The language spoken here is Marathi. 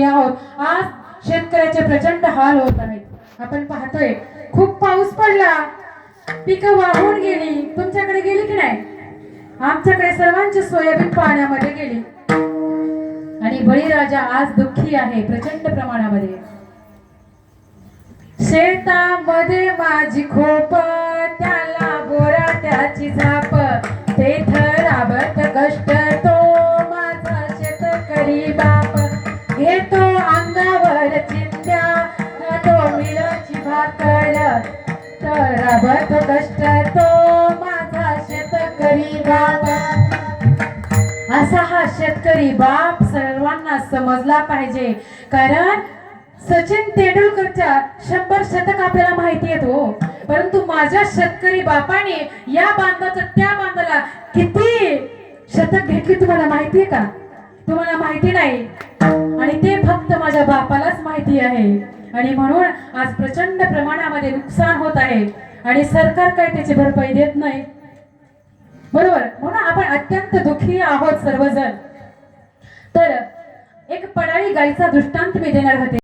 दुःखी आहोत। आज शेतकऱ्याचे प्रचंड हाल होत आहेत। आपण पाहतोय खूप पाऊस पडला, पिकं वाहून गेली। तुमच्याकडे गेली की नाही? आमच्याकडे सर्वांची सोयाबीन पाण्यामध्ये गेली आणि बळीराजा आज दुःखी आहे प्रचंड प्रमाणामध्ये। शेतामध्ये माझी खोप, त्याला बोरा त्याची झाप, तेथ राबत कष्ट तो माझा शेतकरी बाप, घेतो अंगावर चिंध्या तो मिळची भाकर, तर राबत कष्ट तो माझा शेतकरी बाप। असा हा शेतकरी बाप सर्वांना समजला पाहिजे, कारण सचिन तेंडुलकरच्या 100 शतक आपल्याला माहिती आहेत हो, परंतु माझ्या शेतकरी बापाने या बांधाचं त्या बांधाला किती शतक घेतली तुम्हाला माहिती आहे का? तुम्हाला माहिती नाही, आणि ते फक्त माझ्या बापालाच माहिती आहे। आणि म्हणून आज प्रचंड प्रमाणामध्ये नुकसान होत आहे आणि सरकार काय त्याची भरपाई देत नाही, बरोबर? म्हणून आपण अत्यंत दुःखी आहोत सर्वजण। तर एक पडाळी गायीचा दृष्टांत मी देणार होते।